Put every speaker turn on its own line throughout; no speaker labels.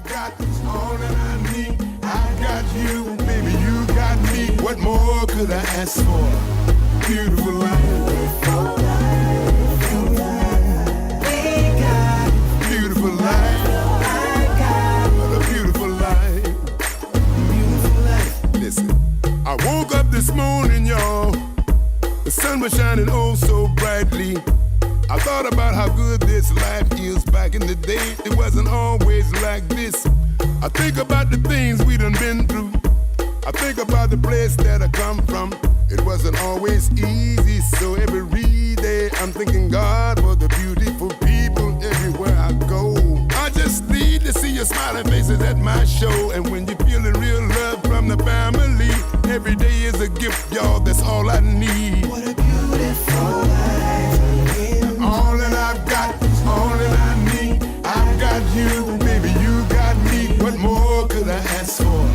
got is all that I need. I got you, baby, you got me. What more could I ask for? Beautiful life. Beautiful life. We got beautiful life. I got a beautiful life. Beautiful life. Listen, I woke up this morning, y'all. The sun was shining oh so brightly. I thought about how good this life is. Back in the day, it wasn't always like this. I think about the things we done been through. I think about the place that I come from. It wasn't always easy, so every day I'm thanking God for the beautiful people everywhere I go. I just need to see your smiling faces at my show. And when you're feeling real love from the family, every day is a gift, y'all, that's all I need. What a beautiful life. All that I've got is all that I need. I've got you, baby, you got me. What more could I ask for?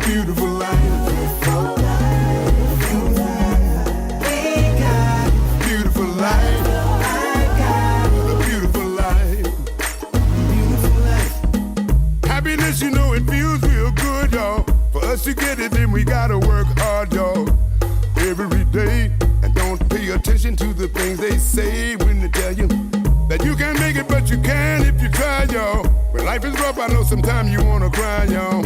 Beautiful life. Beautiful life. We got beautiful life. I got a beautiful life. Beautiful life. Happiness, you know, it feels real good, y'all. For us to get it, then we gotta work hard, y'all. Every day. And don't pay attention to the things they say when they tell you that you can't make it, but you can if you try, y'all. When life is rough, I know sometimes you wanna cry, y'all.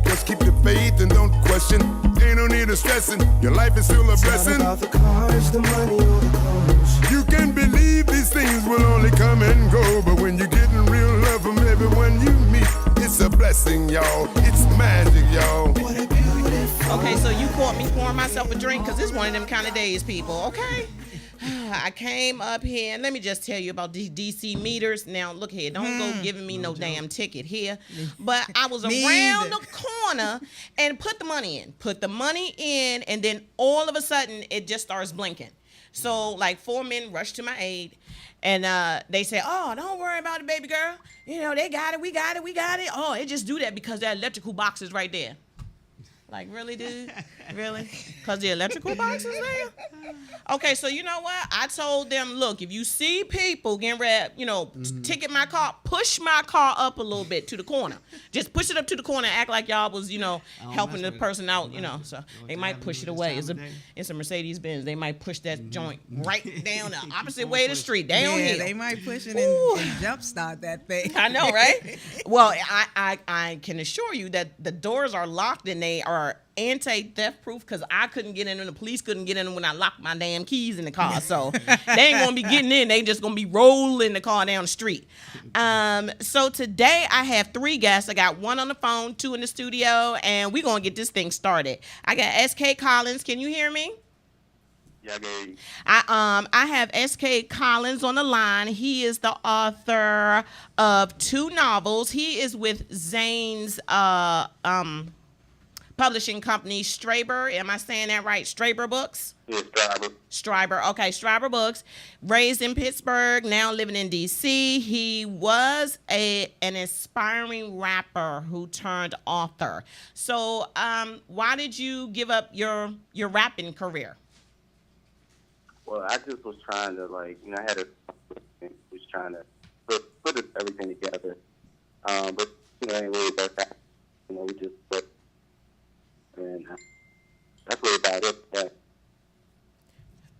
Just keep the faith and don't question. Ain't no need of stressing. Your life is still a blessing. It's not about the cars, the money, or the clothes. You can believe these things will only come and go, but when you're getting real love from everyone you meet, it's a blessing, y'all. It's magic, y'all.
Okay, so you caught me pouring myself a drink because it's one of them kind of days, people, okay? I came up here, and let me just tell you about these DC meters. Now, look here, don't go giving me no damn ticket here. But I was around the corner and put the money in, and then all of a sudden, it just starts blinking. So, like, 4 men rushed to my aid, and they said, oh, don't worry about it, baby girl. You know, they got it, we got it. Oh, it just do that because that electrical box is right there. Like, really, dude? Really? Because the electrical box is there? Okay, so you know what? I told them, look, if you see people getting ready, ticket my car, push my car up a little bit to the corner. Just push it up to the corner and act like y'all was, helping the person out, So they might push it away. It's a Mercedes-Benz. They might push that joint right down the opposite way of the street, downhill.
Yeah, they might push it and jumpstart that thing.
I know, right? Well, I can assure you that the doors are locked and they are anti-theft proof because I couldn't get in and the police couldn't get in when I locked my damn keys in the car. So they ain't gonna be getting in. They just gonna be rolling the car down the street. So today I have 3 guests. I got 1 on the phone, 2 in the studio, and we're gonna get this thing started. I got SK Collins. Can you hear me?
Yeah, I can hear you.
I have SK Collins on the line. He is the author of 2 novels. He is with Zane's publishing company, Straber. Am I saying that right? Straber Books?
Yeah, Straber.
Straber. Okay, Straber Books. Raised in Pittsburgh, now living in D.C. He was an aspiring rapper who turned author. So why did you give up your rapping career?
Well, I just was trying to, I had was trying to put everything together. But, it ain't really worked out. We just put. And that's really about it. Yeah.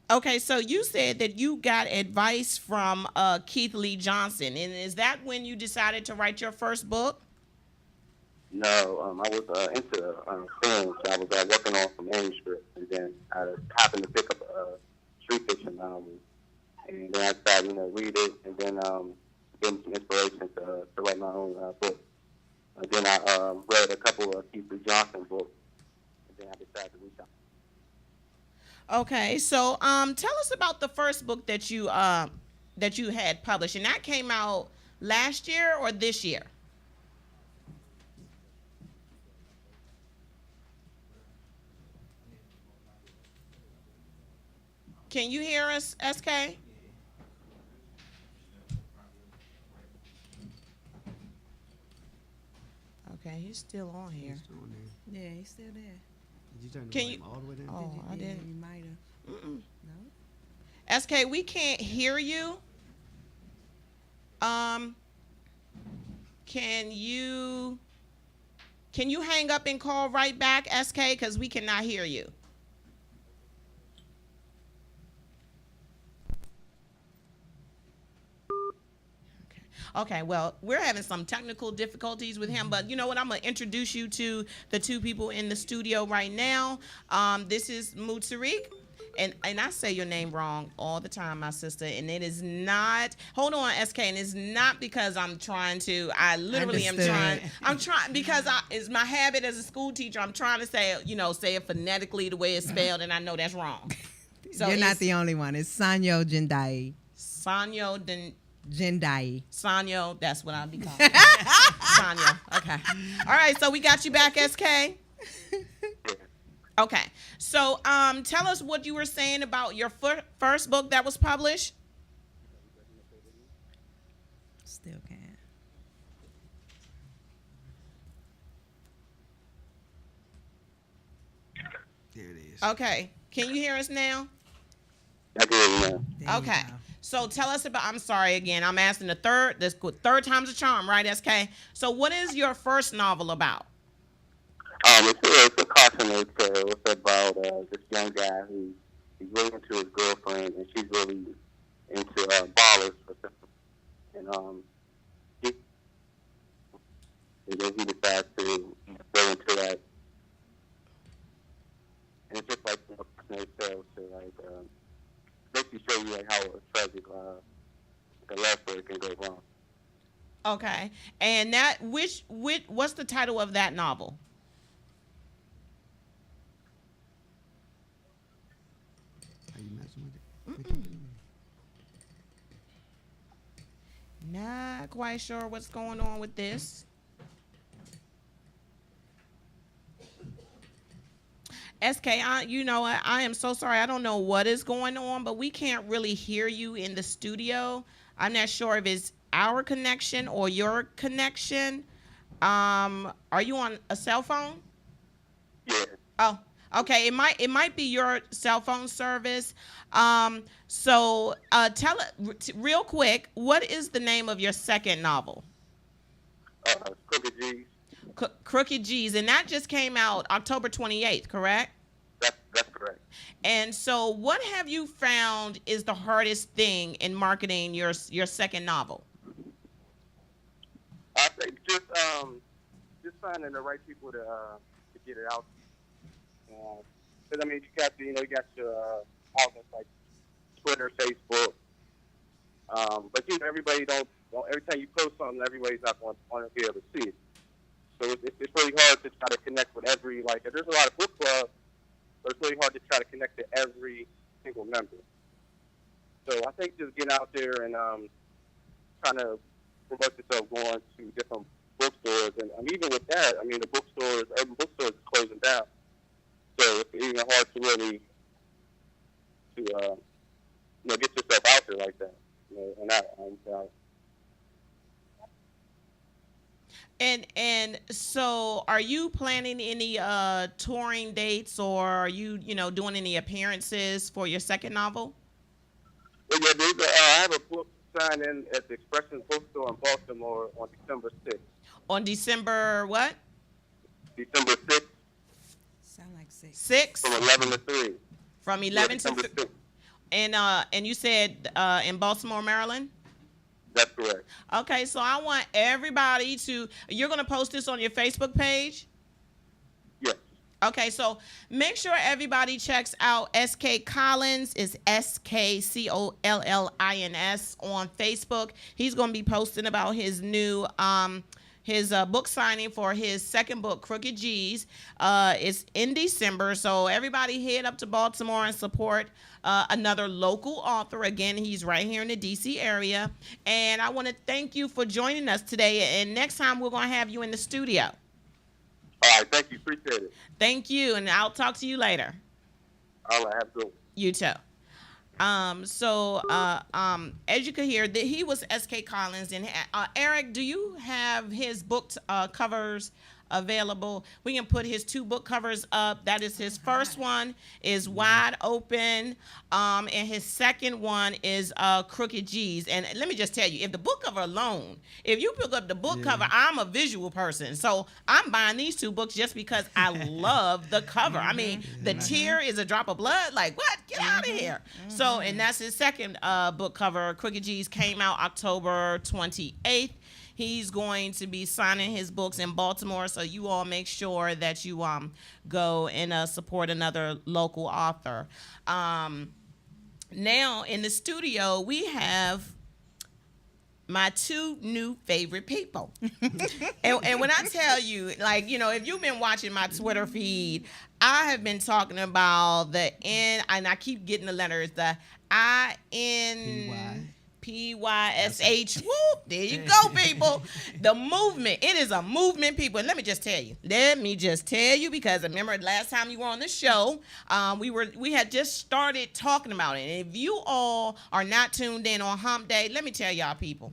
Okay, so you said that you got advice from Keith Lee Johnson, and is that when you decided to write your first book?
No, I was into film, so I was working on some manuscripts, and then I happened to pick up a street fiction novel, and then I started, read it, and then getting some inspiration to write my own book. And then I read a couple of Keith Lee Johnson books. I decided to reach out.
Okay, so tell us about the first book that you had published, and that came out last year or this year? Can you hear us, SK? Okay, he's still on here.
Yeah, he's still there.
Did you turn the volume all the way down?
Oh, I didn't.
You might have.
No. SK, we can't hear you. can you hang up and call right back, SK? Because we cannot hear you. Okay, well, we're having some technical difficulties with him, but you know what? I'm going to introduce you to the two people in the studio right now. This is Mutsarik, and I say your name wrong all the time, my sister, and it is not, hold on, SK, and it's not because I'm trying to, I literally am trying, because it's my habit as a school teacher, I'm trying to say, say it phonetically the way it's spelled, and I know that's wrong. So
you're not the only one. It's Sanyo Jendai. Jendai.
Sanyo, that's what I'll be calling. Sanyo. Okay. All right, so we got you back, SK. Okay. So tell us what you were saying about your first book that was published.
Still can't.
There it is.
Okay. Can you hear us now?
I can hear you now.
Okay. So tell us about, I'm sorry again, I'm asking the third time's a charm, right, SK? So what is your first novel about?
It's a cautionary tale. It's about this young guy he's really into his girlfriend, and she's really into ballers. And then he decides to go into that. And it's just like a cautionary tale to basically show you how a tragic love story can go wrong.
Okay. And that what's the title of that novel?
Are you messing with it?
Not quite sure what's going on with this. SK, I am so sorry. I don't know what is going on, but we can't really hear you in the studio. I'm not sure if it's our connection or your connection. Are you on a cell phone?
Yeah.
Oh, okay. It might be your cell phone service. So tell it real quick. What is the name of your second novel?
Crooked G's.
Crooked G's, and that just came out October 28th, correct?
That's correct.
And so what have you found is the hardest thing in marketing your second novel?
I think just finding the right people to get it out. Because you got your outlets like Twitter, Facebook, but everybody don't every time you post something, everybody's not going to be able to see it. So it's really hard to try to connect with every, there's a lot of book clubs, but it's really hard to try to connect to every single member. So I think just getting out there and trying to promote yourself, going to different bookstores. And even with that, the urban bookstores are closing down. So it's even hard to really get yourself out there like that.
And so are you planning any touring dates, or are you doing any appearances for your second novel?
Well, yeah, I have a book signed in at the Expression Bookstore in Baltimore on December 6th.
On December what?
December 6th.
Sound like 6.
6?
From 11 to 3.
From 11 to 3.
6th.
And you said in Baltimore, Maryland?
That's correct.
Okay, so I want everybody you're going to post this on your Facebook page?
Yes.
Okay, so make sure everybody checks out SK Collins. It's SKCOLLINS on Facebook. He's going to be posting about his new book signing for his second book, Crooked G's. It's in December, so everybody head up to Baltimore and support another local author. Again, he's right here in the D.C. area. And I want to thank you for joining us today. And next time, we're going to have you in the studio.
All right, thank you. Appreciate it.
Thank you, and I'll talk to you later.
All right, have a good one.
You too. As you could hear, he was SK Collins. And Eric, do you have his book covers available. We can put his 2 book covers up. That is his first one is Wide Open, and his second one is Crooked G's. And let me just tell you, if the book cover alone, if you pick up the book cover, I'm a visual person, so I'm buying these 2 books just because I love the cover. I mean, the tear is a drop of blood. Like, what? Get out of here. So, and that's his second book cover. Crooked G's came out October 28th. He's going to be signing his books in Baltimore, so you all make sure that you go and support another local author. Now, in the studio, we have my 2 new favorite people. and when I tell you, like, you know, if you've been watching my Twitter feed, I have been talking about the N, and I keep getting the letters, the INPYSH. Whoop, there you go, people. The movement. It is a movement, people. And let me just tell you, because I remember last time you were on the show, we had just started talking about it. And if you all are not tuned in on Hump Day, let me tell y'all, people,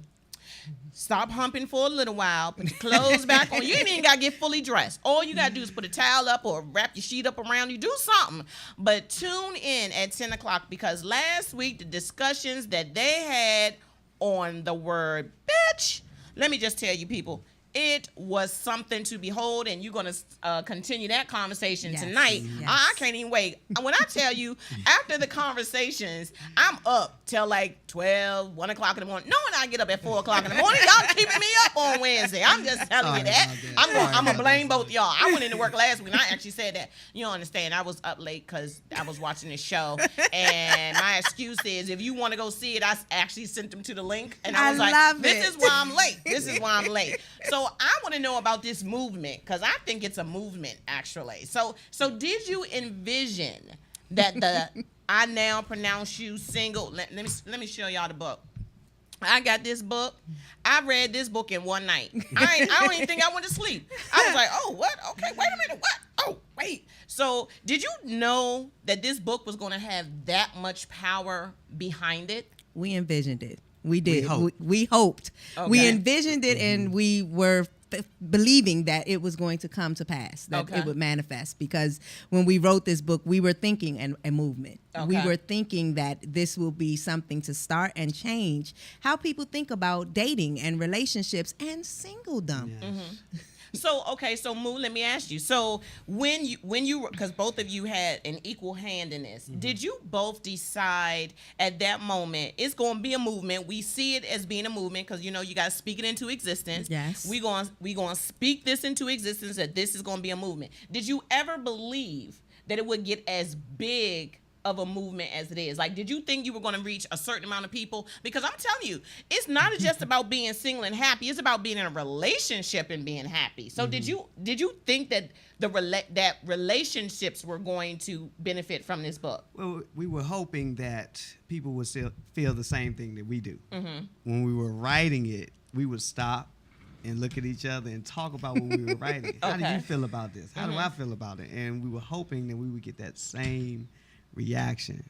stop humping for a little while. Put your clothes back on. You ain't even got to get fully dressed. All you got to do is put a towel up or wrap your sheet up around you. Do something. But tune in at 10 o'clock because last week, the discussions that they had on the word bitch, let me just tell you, people, it was something to behold, and you're going to continue that conversation tonight.
Yes.
I can't even wait. When I tell you, after the conversations, I'm up till like 12, 1 o'clock in the morning. Knowing I get up at 4 o'clock in the morning, y'all keeping me up on Wednesday. I'm just telling you that. I'm going to blame both y'all. I went into work last week, and I actually said that. You don't understand. I was up late because I was watching this show, and my excuse is if you want to go see it, I actually sent them to the link, and I was like, this is why I'm late. This is why I'm late. So I want to know about this movement because I think it's a movement actually. So did you envision that the I Now Pronounce You single? Let me show y'all the book. I got this book. I read this book in one night. I don't even think I went to sleep. I was like, oh, what? Okay, wait a minute. What? Oh, wait. So did you know that this book was going to have that much power behind it?
We envisioned it. We did. We
hoped.
hoped.
Okay.
We envisioned it, and we were believing that it was going to come to pass, that it would manifest. Because when we wrote this book, we were thinking a movement.
Okay.
We were thinking that this will be something to start and change how people think about dating and relationships and singledom.
Yes.
So Moo, let me ask you. So when you because both of you had an equal hand in this, did you both decide at that moment it's going to be a movement? We see it as being a movement because you got to speak it into existence.
Yes.
We going to speak this into existence that this is going to be a movement. Did you ever believe that it would get as big of a movement as it is? Like, did you think you were going to reach a certain amount of people? Because I'm telling you, it's not just about being single and happy. It's about being in a relationship and being happy. So did you think that that relationships were going to benefit from this book?
Well, we were hoping that people would still feel the same thing that we do. When we were writing it, we would stop and look at each other and talk about what we were writing. How do you feel about this? How do I feel about it? And we were hoping that we would get that same reaction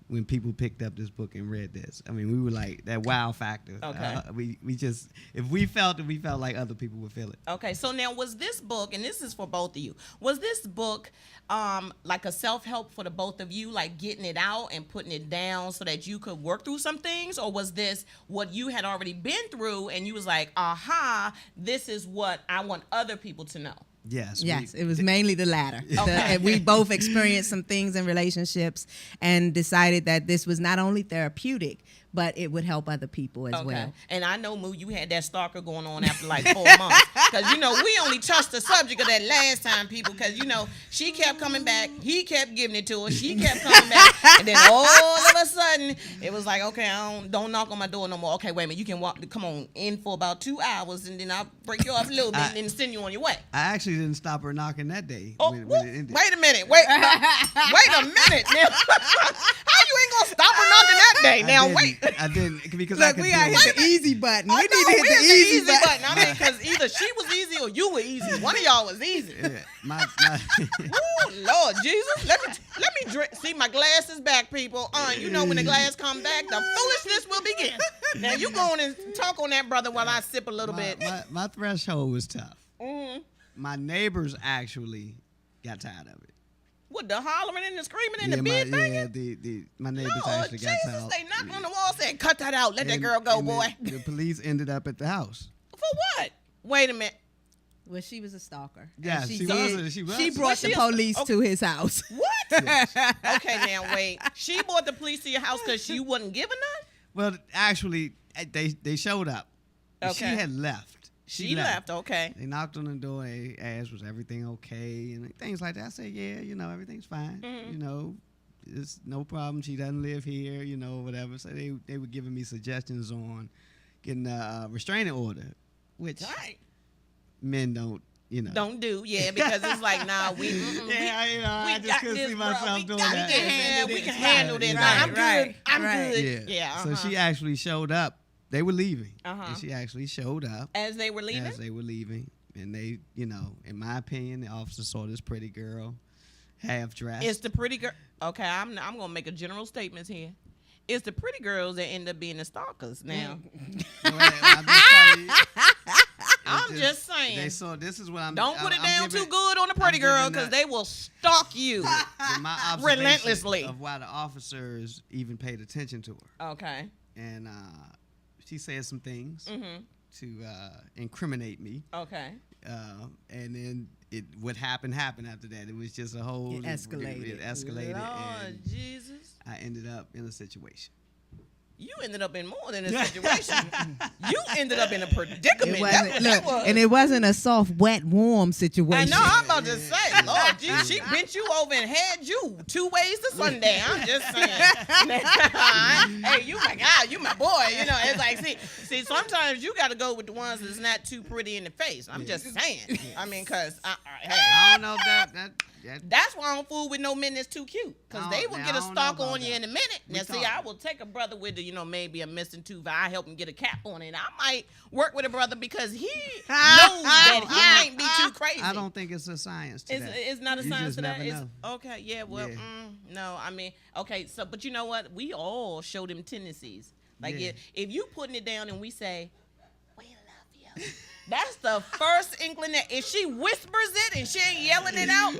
when people picked up this book and read this. I mean, we were like that wow factor.
Okay.
We just, if we felt it, we felt like other people would feel it.
Okay, so now was this book, and this is for both of you, was this book like a self-help for the both of you, like getting it out and putting it down so that you could work through some things? Or was this what you had already been through and you was like, aha, this is what I want other people to know?
Yes.
Yes, it was mainly the latter.
Okay.
We both experienced some things in relationships and decided that this was not only therapeutic, but it would help other people as well.
And I know, Moo, you had that stalker going on after like 4 months. Because, we only touched the subject of that last time, people. Because, she kept coming back. He kept giving it to her. She kept coming back. And then all of a sudden, it was like, okay, don't knock on my door no more. Okay, wait a minute. You can come on in for about 2 hours, and then I'll break you off a little bit and then send you on your way.
I actually didn't stop her knocking that day.
Oh,
when it ended.
wait a minute. Wait a minute. Now, how you ain't going to stop her knocking that day? Now, wait.
I didn't because I
Look,
could
we
do
gotta
it.
hit the easy button. We
I
need
know,
to hit the easy button.
I mean, because either she was easy or you were easy. One of y'all was easy.
Yeah, my
Ooh, Lord Jesus. Let me drink. See, my glass is back, people. When the glass come back, the foolishness will begin. Now, you go on and talk on that, brother, while I sip a little bit.
my threshold was tough. my neighbors actually got tired of it.
What, the hollering and the screaming and the bed banging?
Yeah, my neighbors
Lord
actually got tired.
Jesus, they knocked on the wall saying, cut that out. Let that girl go, boy.
The police ended up at the house.
For what? Wait a minute.
Well, she was a stalker.
Yeah,
And
she was.
She brought the police to his house.
What? Okay, now wait. She brought the police to your house because you wasn't giving none?
Well, actually, they showed up.
Okay.
She had left.
She left, okay.
They knocked on the door. They asked, was everything okay? And things like that. I said, yeah, everything's fine.
Mm-hmm.
It's no problem. She doesn't live here, whatever. So they were giving me suggestions on getting a restraining order, which men don't,
Don't do, because it's like, nah,
I just couldn't see myself doing that.
We can handle this.
Right,
I'm good.
Yeah. So she actually showed up. They were leaving.
Uh-huh.
And she actually showed up.
As they were leaving?
As they were leaving. And they, in my opinion, the officer saw this pretty girl, half dressed.
It's the pretty girl. Okay, I'm going to make a general statement here. It's the pretty girls that end up being the stalkers now. I'm just saying.
They saw, this is what I'm.
Don't put it down too good on the pretty girl because they will stalk you
my observation
relentlessly.
Of why the officers even paid attention to her.
Okay.
And she said some things to incriminate me.
Okay.
And then what happened after that. It was just a whole.
It escalated.
It escalated.
Lord
and
Jesus.
I ended up in a situation.
You ended up in more than a situation. You ended up in a predicament.
And it wasn't a soft, wet, warm situation.
I know. I'm about to say, Lord, Jesus, she bent you over and had you 2 ways to Sunday. I'm just saying. Hey, you my guy. You my boy. It's like, see, sometimes you got to go with the ones that's not too pretty in the face. I'm just saying. I mean, because,
I don't know if that
that's why I don't fool with no men that's too cute. Because they will get a stalk on you in a minute. Now, see, I will take a brother with, maybe a missing tooth. I help him get a cap on it. I might work with a brother because he knows that he ain't be too crazy.
I don't think it's a science to that.
It's not a science to that.
Know.
Okay, yeah, well, no, I mean, okay, so, but you know what? We all show them tendencies. Like, if you putting it down and we say, we love you. That's the first inkling that if she whispers it and she ain't yelling it out,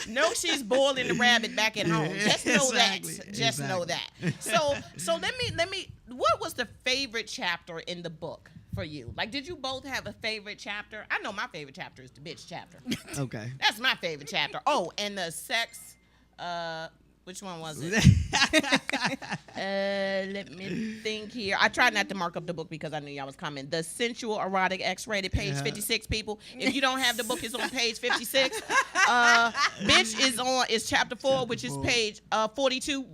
no, she's boiling the rabbit back at home. Just know that. Just know that. So let me. What was the favorite chapter in the book for you? Like, did you both have a favorite chapter? I know my favorite chapter is the bitch chapter.
Okay.
That's my favorite chapter. Oh, and the sex. Which one was it? Let me think here. I tried not to mark up the book because I knew y'all was coming. The Sensual Erotic X-Rated, page 56, people. If you don't have the book, it's on page 56. Bitch is chapter 4, which is page 42,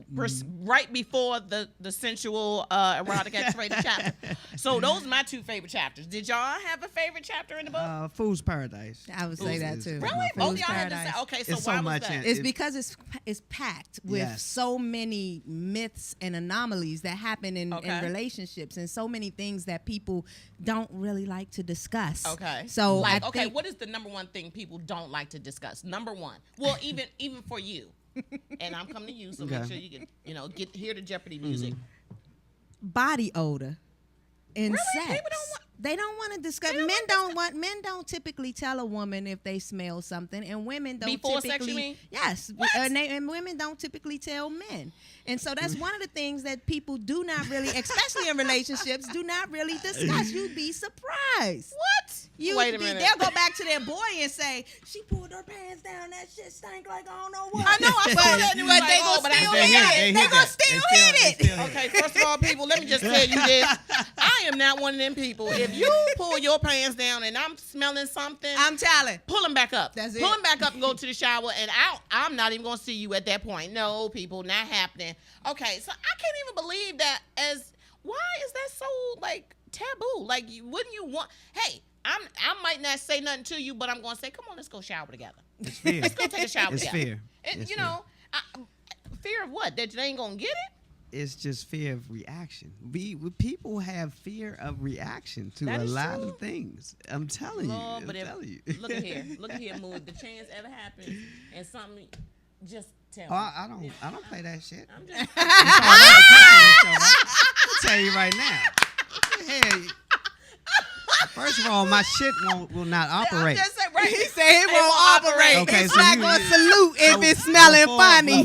right before the Sensual Erotic X-Rated chapter. So those are my 2 favorite chapters. Did y'all have a favorite chapter in the book?
Fool's Paradise.
I would say that too.
Really? Both y'all had to say. Okay, so why was that?
It's because it's packed with so many myths and anomalies that happen in relationships and so many things that people don't really like to discuss.
Okay.
So
what is the number one thing people don't like to discuss? Number one. Well, even for you. And I'm coming to you, so make sure you get hear the Jeopardy music.
Body odor and sex.
People don't want.
They don't want to discuss. Men don't typically tell a woman if they smell something, and women don't
before
typically.
Sex, you mean?
Yes, and women don't typically tell men, and so that's one of the things that people do not really, especially in relationships, do not really discuss. You'd be surprised.
What? Wait a minute.
They'll go back to their boy and say, "She pulled her pants down. That shit stank like I don't know what."
I know. I saw that.
But they gonna still hit it.
Okay. First of all, people, let me just tell you this. I am not one of them people. If you pull your pants down and I'm smelling something,
I'm telling.
Pull them back up.
That's it.
Pull them back up and go to the shower, and I'm not even gonna see you at that point. No, people, not happening. Okay, so I can't even believe that. Why is that so taboo? Like, wouldn't you want? Hey, I might not say nothing to you, but I'm gonna say, come on, let's go shower together.
It's fair.
Let's go take a shower
it's
together.
Fair.
And
it's
fear of what? That they ain't gonna get it?
It's just fear of reaction. People have fear of reaction to a lot of things. I'm telling you.
Look at here, Mood. The chance ever happens, and something, just tell me.
I don't play that shit.
I'm just.
I'll tell you right now. Hey, first of all, my shit will not operate.
I'm just saying, right? operate.
He said it won't operate.
Okay,
It's
so
not
you-
going to salute if it's smelling funny.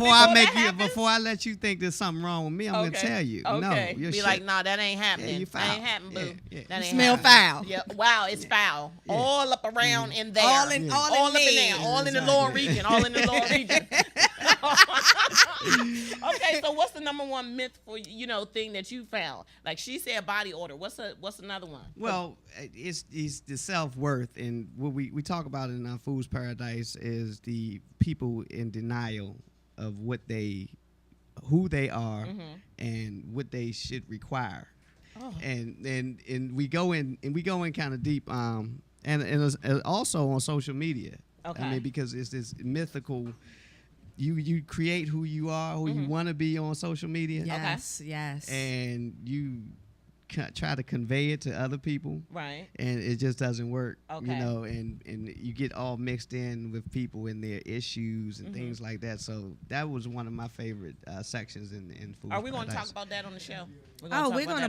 Before I let you think there's something wrong with me, I'm gonna tell you.
Okay.
No, your
Be
shit.
like, nah, that ain't happening.
you
That
foul.
ain't happening, boo.
Yeah.
That ain't
Smell
happening.
foul.
Yeah. Wow, it's foul.
Yeah.
All up around in there.
All in
all up in there. All in the lower region. All in the lower region. Okay, so what's the number one myth for thing that you found? Like she said, body odor. What's another one?
Well, it's the self-worth, and what we talk about in our Food's Paradise is the people in denial of who they are and what they should require. Oh. And we go in kind of deep and it's also on social media.
Okay.
I mean, because it's this mythical. You create who you are, who you want to be on social media.
Yes, yes.
And you try to convey it to other people,
right?
And it just doesn't work.
Okay.
And you get all mixed in with people and their issues and things like that. So that was one of my favorite sections in Food.
Are we going to talk about that on the show?
We're gonna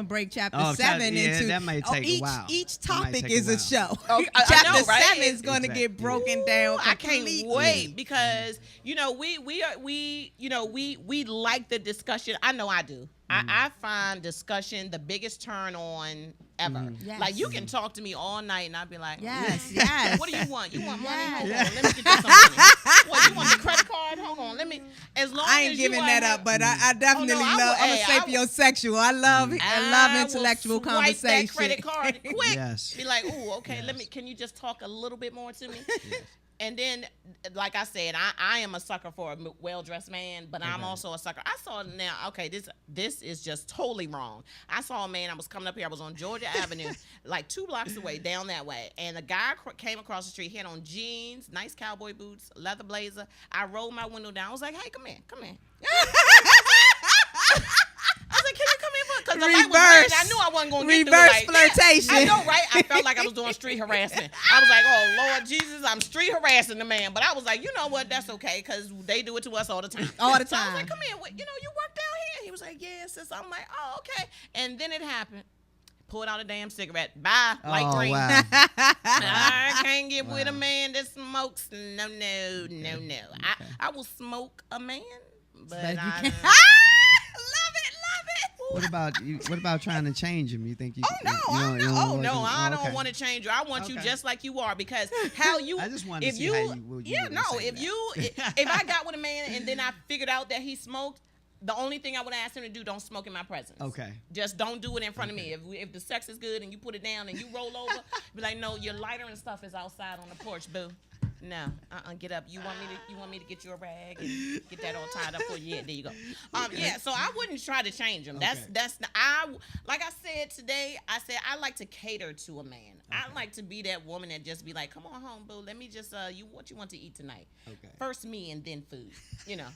break chapter 7
yeah,
into.
that might take a while.
Each topic is a show.
Chapter
Chapter
7
is going to get broken down.
I can't
completely.
wait because we like the discussion. I know I do. I find discussion the biggest turn on ever.
Yes.
Like you can talk to me all night and I'll be like,
Yes,
"Ooh,
yes.
What do you want? You want money?
Yes.
Hold on, let me get you some money. What, you want the credit card? Hold on, let me. As long
I ain't
as
giving
you
that
have-
up, but I definitely
I
love.
will-
I'm a
hey, I will-
sapiosexual. I love intellectual
will swipe
conversation.
that credit card quick.
Yes.
Be like, ooh, okay, can you just talk a little bit more to me?
Yes.
And then, like I said, I am a sucker for a well-dressed man, but I'm also a sucker. I saw now, okay, this is just totally wrong. I saw a man, I was coming up here, I was on Georgia Avenue, like 2 blocks away, down that way, and a guy came across the street, he had on jeans, nice cowboy boots, leather blazer. I rolled my window down. I was like, hey, come here. I was like, can you come here? Because the light was red. I knew I wasn't going to get through it.
Reverse flirtation.
I know, right? I felt like I was doing street harassment. I was like, oh, Lord Jesus, I'm street harassing the man. But I was like, you know what? That's okay because they do it to us all the time.
All the
So I was
time.
like, come here. You work down here? He was like, yes. Yeah, I'm like, oh, okay. And then it happened. Pulled out a damn cigarette. Bye. Light green.
Wow.
I can't get with a man that smokes. No. I will smoke a man, but
But you
I
can't. Love it.
What about you? What about trying to change him? You think you?
I don't
okay.
want to change you. I want you
Okay.
just like you are because how you.
I just wanted to
if
see
you,
how you would say that.
if I got with a man and then I figured out that he smoked, the only thing I would ask him to do, don't smoke in my presence.
Okay.
Just don't do it in front of me. If the sex is good and you put it down and you roll over, be like, no, your lighter and stuff is outside on the porch, boo. No, get up. You want me to get you a rag and get that all tied up for you? Yeah, there you go. Yeah. So I wouldn't try to change him.
Okay.
Like I said today. I said I like to cater to a man. Okay. I like to be that woman that just be like, come on home, boo. Let me just what you want to eat tonight? Okay. First me and then food. Yeah.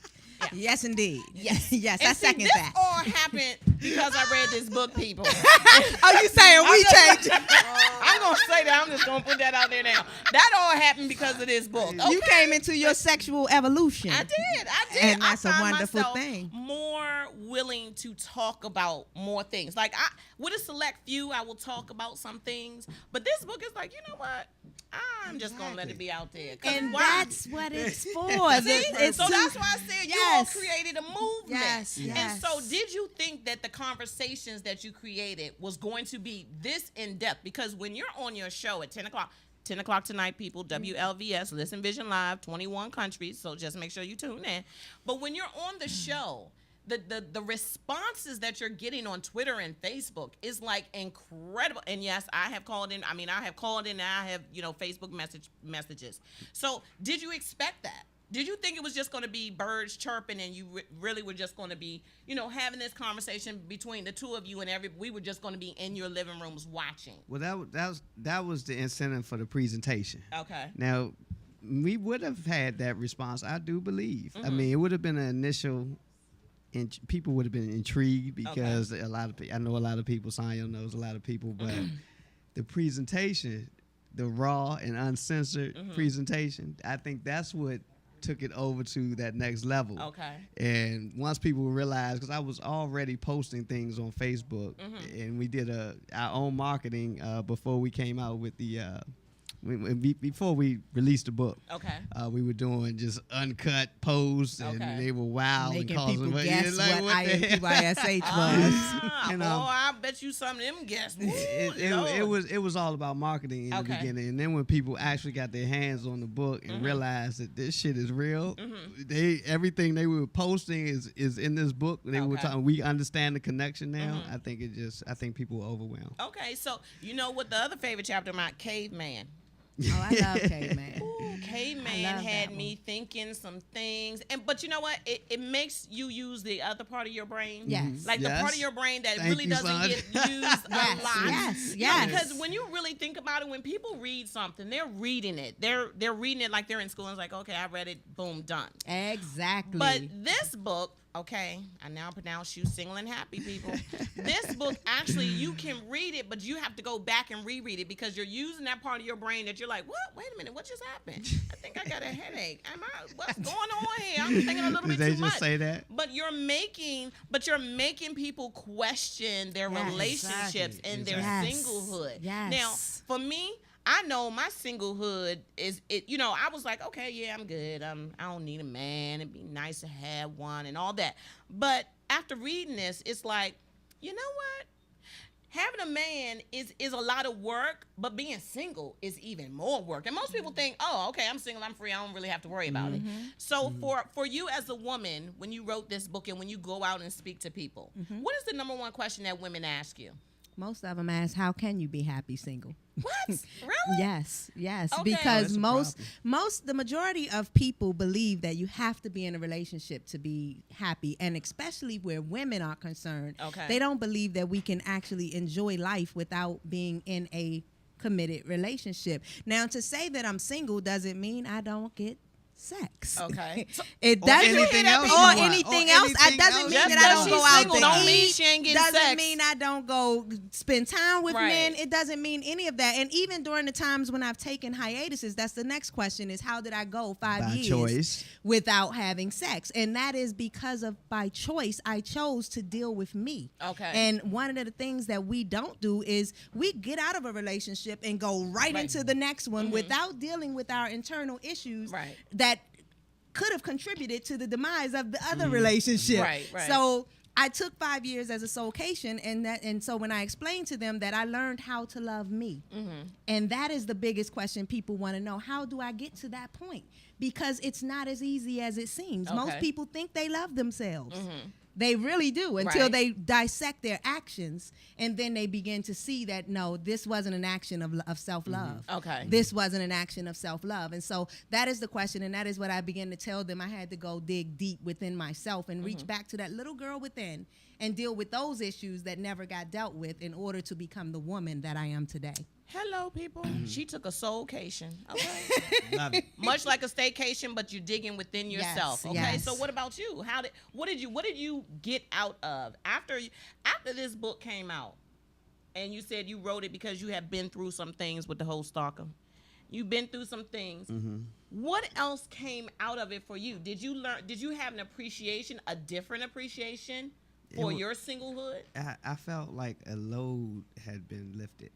Yes, indeed.
Yes.
Yes,
And
I
see,
second
this
that.
all happened because I read this book, people.
Oh, you saying we changed?
I'm gonna say that. I'm just gonna put that out there now. That all happened because of this book. Okay?
You came into your sexual evolution.
I did.
And that's
I
a
find
wonderful
myself
thing.
More willing to talk about more things. Like with a select few, I will talk about some things. But this book is like, you know what? I'm just gonna let it be out there.
And
why?
that's what it's for.
See? So that's why I said you all created a movement.
Yes.
And so did you think that the conversations that you created was going to be this in-depth? Because when you're on your show at 10 o'clock tonight, people, WLVS, Listen Vision Live, 21 countries, so just make sure you tune in. But when you're on the show, the responses that you're getting on Twitter and Facebook is like incredible. And yes, I have called in and I have Facebook messages. So did you expect that? Did you think it was just going to be birds chirping and you really were just going to be, having this conversation between the two of you and we were just going to be in your living rooms watching?
Well, that was the incentive for the presentation.
Okay.
Now, we would have had that response, I do believe. I mean, it would have been an initial, and people would have been intrigued because I know a lot of people, Sanyo knows a lot of people, but the presentation, the raw and uncensored presentation, I think that's what took it over to that next level.
Okay.
And once people realized, because I was already posting things on Facebook, and we did our own marketing before we came out with the before we released the book.
Okay.
We were doing just uncut posts, and they were wild
making
and
people
causing
guess what INPYSH was.
You know, I bet you some of them guessed.
It was all about marketing in the beginning, and then when people actually got their hands on the book and realized that this shit is real, everything they were posting is in this book. They were talking. We understand the connection now. I think people were overwhelmed.
Okay, so you know what the other favorite chapter of my Caveman.
Oh, I love Caveman.
Ooh, Caveman had me thinking some things, but you know what? It makes you use the other part of your brain.
Yes.
Like the part of your brain that really doesn't get used a lot.
Yes.
Yeah, because when you really think about it, when people read something, they're reading it. They're reading it like they're in school and it's like, okay, I read it, boom, done.
Exactly.
But this book, okay, I now pronounce you single and happy, people. This book, actually, you can read it, but you have to go back and reread it because you're using that part of your brain that you're like, what? Wait a minute, what just happened? I think I got a headache. What's going on here? I'm thinking a little bit too much.
Did they just say that?
But you're making people question their relationships and their singlehood.
Yes.
Now, for me, I know my singlehood is it. You know, I was like, okay, yeah, I'm good. I don't need a man. It'd be nice to have one and all that. But after reading this, it's like, you know what? Having a man is a lot of work, but being single is even more work. And most people think, oh, okay, I'm single, I'm free, I don't really have to worry about it. So for you as a woman, when you wrote this book and when you go out and speak to people, what is the number one question that women ask you?
Most of them ask, how can you be happy single?
What? Really?
Yes.
Okay.
Because the majority of people believe that you have to be in a relationship to be happy, and especially where women are concerned, they don't believe that we can actually enjoy life without being in a committed relationship. Now, to say that I'm single doesn't mean I don't get sex.
Okay.
It doesn't
anything else.
Or anything else. It doesn't mean that I don't go out to
don't mean
eat.
she ain't getting
Doesn't
sex.
mean I don't go spend time with
Right.
men. It doesn't mean any of that. And even during the times when I've taken hiatuses, that's the next question is how did I go 5
By
years
choice.
without having sex? And that is because of by choice I chose to deal with me.
Okay.
And one of the things that we don't do is we get out of a relationship and go right into the next one without dealing with our internal issues that could have contributed to the demise of the other relationship.
Right.
So I took 5 years as a soulcation, and so when I explained to them that I learned how to love me, and that is the biggest question people want to know: how do I get to that point? Because it's not as easy as it seems. Most people think they love themselves. They really do until they dissect their actions, and then they begin to see that, no, this wasn't an action of self-love.
Okay.
This wasn't an action of self-love. And so that is the question, and that is what I began to tell them. I had to go dig deep within myself and reach back to that little girl within and deal with those issues that never got dealt with in order to become the woman that I am today.
Hello, people. She took a soulcation. Okay.
Love it.
Much like a staycation, but you're digging within yourself.
Yes,
Okay.
yes.
So what about you? What did you get out of after this book came out? And you said you wrote it because you have been through some things with the whole stalker. You've been through some things. What else came out of it for you? Did you have an appreciation, a different appreciation for your singlehood?
I felt like a load had been lifted.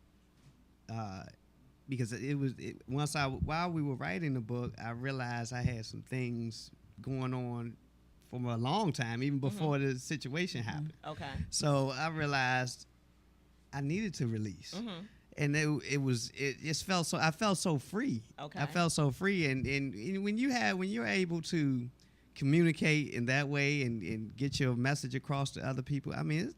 Because while we were writing the book, I realized I had some things going on for a long time, even before the situation happened.
Okay.
So I realized I needed to release. And I felt so free.
Okay.
I felt so free, and when you're able to communicate in that way and get your message across to other people, I mean,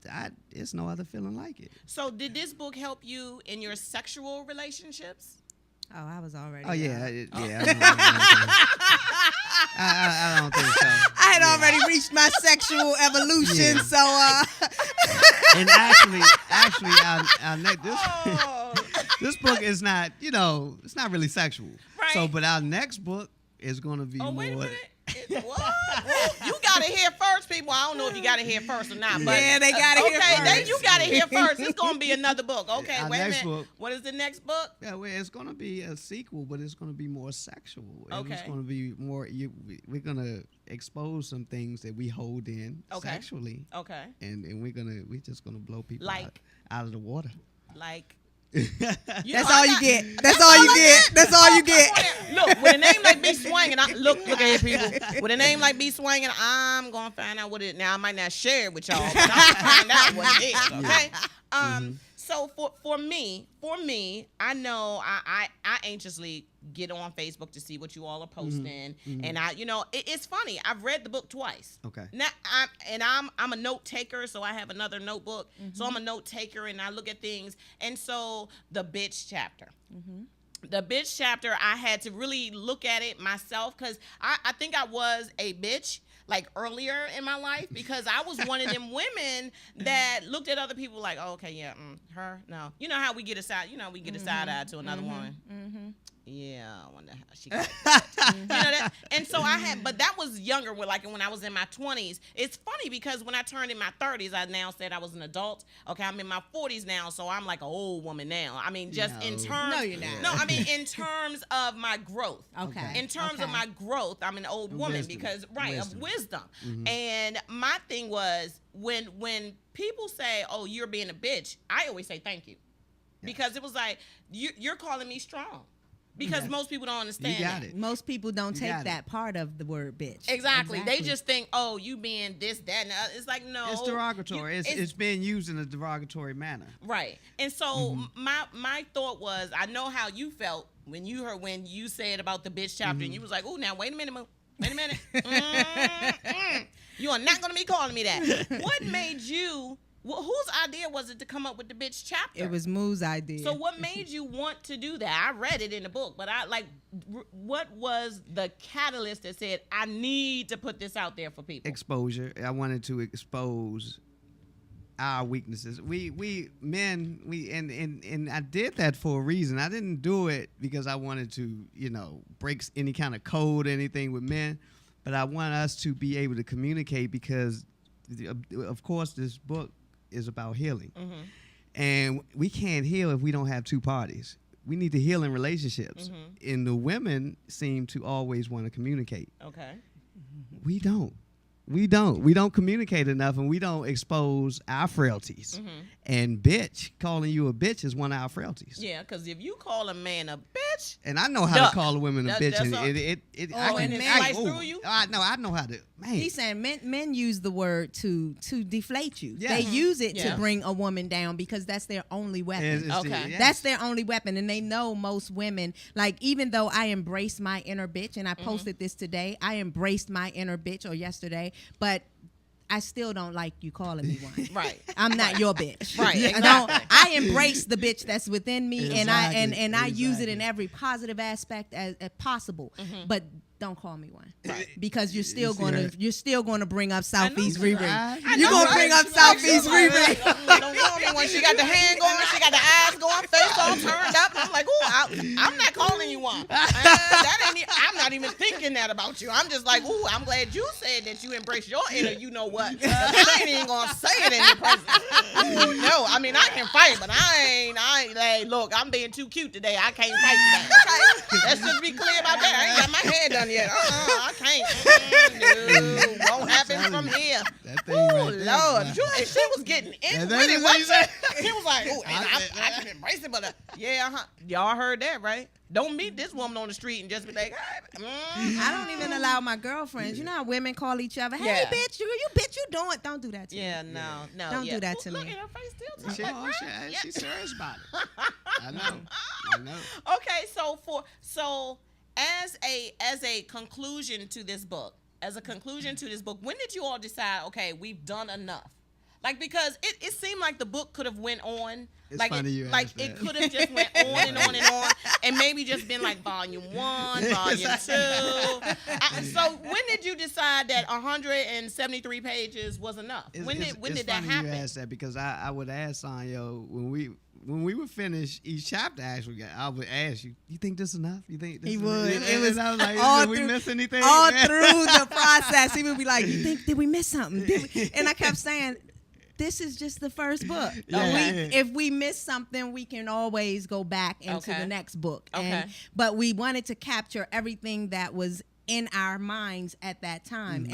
it's no other feeling like it.
So did this book help you in your sexual relationships?
Oh, I was already.
Oh yeah. I don't think so.
I had already reached my sexual evolution,
Yeah.
so
And actually, this book is not, it's not really sexual.
Right.
So, but our next book is going to be more.
Wait a minute. What? You got to hear first, people. I don't know if you got to hear first or not, but
Yeah, they gotta hear
Okay,
first.
you got to hear first. It's going to be another book. Okay,
Our
wait a
next
minute.
book-
What is the next book?
Yeah, well, it's going to be a sequel, but it's going to be more sexual. And it's
Okay.
going to be more. We're going to expose some things that we hold in sexually,
Okay.
and we're just going to blow people
Like?
out of the water.
Like
That's all you get. That's all you get. That's all you get.
Look, with a name like B Swangin, look at here, people. With a name like B Swangin, I'm gonna find out what it. Now I might not share it with y'all, but I'm gonna find out what it is. Okay. So for me, I know I anxiously get on Facebook to see what you all are posting, and it's funny. I've read the book twice.
Okay.
Now I'm a note taker, so I have another notebook. So I'm a note taker, and I look at things. And so the bitch chapter. The bitch chapter, I had to really look at it myself because I think I was a bitch like earlier in my life because I was one of them women that looked at other people like, oh, okay, yeah, her, no. You know how we get a side, eye to another woman. Yeah, I wonder how she got that. You know that? And so but that was younger, when I was in my 20s. It's funny because when I turned in my 30s, I now said I was an adult. Okay, I'm in my 40s now, so I'm like an old woman now. I mean, just in terms.
No, you're not.
No, I mean, in terms of my growth.
Okay.
In terms of my growth, I'm an old woman because, of wisdom. And my thing was, when people say, oh, you're being a bitch, I always say thank you. Because it was like, you're calling me strong. Because most people don't understand.
You got it.
Most people don't take that part of the word bitch.
Exactly. They just think, oh, you being this, that, and that. It's like, no.
It's derogatory. It's being used in a derogatory manner.
Right. And so my thought was, I know how you felt when you said about the bitch chapter, and you was like, oh, now wait a minute, wait a minute. You are not going to be calling me that. What made you? Whose idea was it to come up with the bitch chapter?
It was Moo's idea.
So what made you want to do that? I read it in the book, but what was the catalyst that said, I need to put this out there for people?
Exposure. I wanted to expose our weaknesses. We men, and I did that for a reason. I didn't do it because I wanted to, break any kind of code or anything with men, but I want us to be able to communicate because, of course, this book is about healing. And we can't heal if we don't have two parties. We need to heal in relationships. And the women seem to always want to communicate.
Okay.
We don't. We don't communicate enough, and we don't expose our frailties. And calling you a bitch is one of our frailties.
Yeah, because if you call a man a bitch,
and I know how to call a woman a bitch, and
it slice through you.
I know how to. Man,
he's saying men use the word to deflate you.
Yeah.
They use it to bring a woman down because that's their only weapon. That's their only weapon, and they know most women. Like, even though I embrace my inner bitch, and I posted this today, I embraced my inner bitch, or yesterday, but I still don't like you calling me one.
Right.
I'm not your bitch.
Right.
Exactly. I embrace the bitch that's within me,
Exactly.
and I use it in every positive aspect as possible. But don't call me one, because you're still going to bring up Southeast Riri. You're going to bring up Southeast Riri.
Don't call me one. She got the hand going, she got the eyes going, face all turned up. I'm like, I'm not calling you one. I'm not even thinking that about you. I'm just like, I'm glad you said that you embrace your inner, you know what? I ain't even gonna say it in your presence. No, I mean, I can fight, but I ain't like, look, I'm being too cute today. I can't fight today. Okay, let's just be clear about that. I ain't got my hair done yet. I can't. No, won't happen from here. Oh, Lord. She was getting in with it. She was like, I can embrace it, but y'all heard that, right? Don't meet this woman on the street and just be like,
I don't even allow my girlfriends. You know how women call each other, hey, bitch, you bitch, you doing? Don't do that to me.
Yeah, no.
Don't do that to me.
Look at her face still.
She's serious about it. I know.
Okay, so as a conclusion to this book, when did you all decide, okay, we've done enough? Like, because it seemed like the book could have went on.
It's
like
funny you asked that.
It could have just went on and on and on, and maybe just been like volume 1, volume 2. So when did you decide that 173 pages was enough? When did that happen?
You asked that because I would ask Sanyo when we would finish each chapter. Actually, I would ask you. You think this is enough? You think this
he
is
would?
Enough?
It was
I was like, did we miss anything?
All through the process, he would be like, "You think? Did we miss something?" And I kept saying, this is just the first book. If we miss something, we can always go back into the next book. But we wanted to capture everything that was in our minds at that time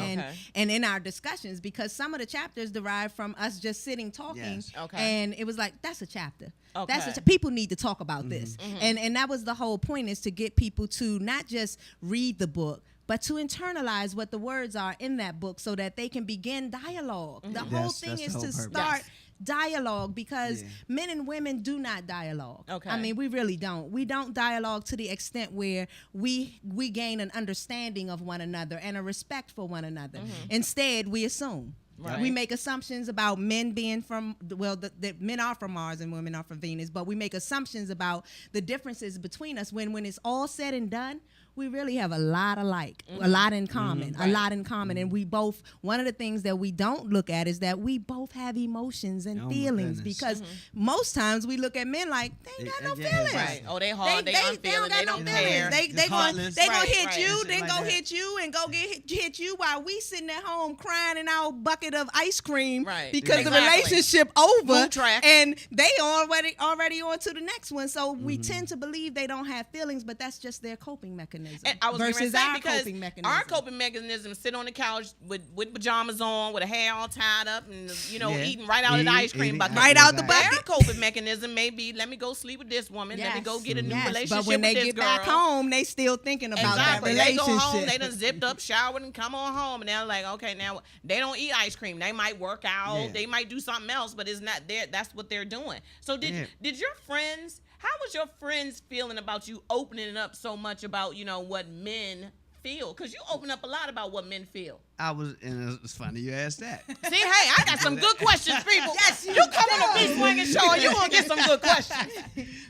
and in our discussions, because some of the chapters derive from us just sitting talking.
Yes.
Okay.
And it was like, that's a chapter.
Okay.
People need to talk about this. And that was the whole point, is to get people to not just read the book, but to internalize what the words are in that book so that they can begin dialogue. The whole thing is to start dialogue, because men and women do not dialogue.
Okay.
I mean, we really don't. We don't dialogue to the extent where we gain an understanding of one another and a respect for one another. Instead, we assume.
Right.
We make assumptions about men being from, the men are from Mars and women are from Venus, but we make assumptions about the differences between us when it's all said and done. We really have a lot alike, a lot in common, a lot in common. And we both, one of the things that we don't look at is that we both have emotions and feelings, because most times we look at men like, they ain't got no feelings.
Right. Oh, they hard, they unfeeling, they don't care.
They gonna hit you, then
like
go
that.
hit you, and go hit you while we sitting at home crying in our bucket of ice cream because the relationship over,
Move track.
and they already on to the next one. So we tend to believe they don't have feelings, but that's just their coping mechanism.
And I was
versus
say,
our
because
coping mechanism.
our coping mechanism is sit on the couch with pajamas on, with a hair all tied up, and eating right out of the ice cream bucket.
Right out the
Their
bucket.
coping mechanism may be, let me go sleep with this woman, let me go get a new relationship
But when
with
they
this
get
girl.
back home, they still thinking about that
Exactly. They
relationship.
go home, they done zipped up, showered, and come on home, and they're like, okay, now they don't eat ice cream. They might work out, they might do something else, but it's not there. That's what they're doing. So did your friends? How was your friends feeling about you opening up so much about what men feel? Because you open up a lot about what men feel.
And it's funny you asked that.
See, hey, I got some good questions, people. Yes, you come on the Swangin Show, and you gonna get some good questions.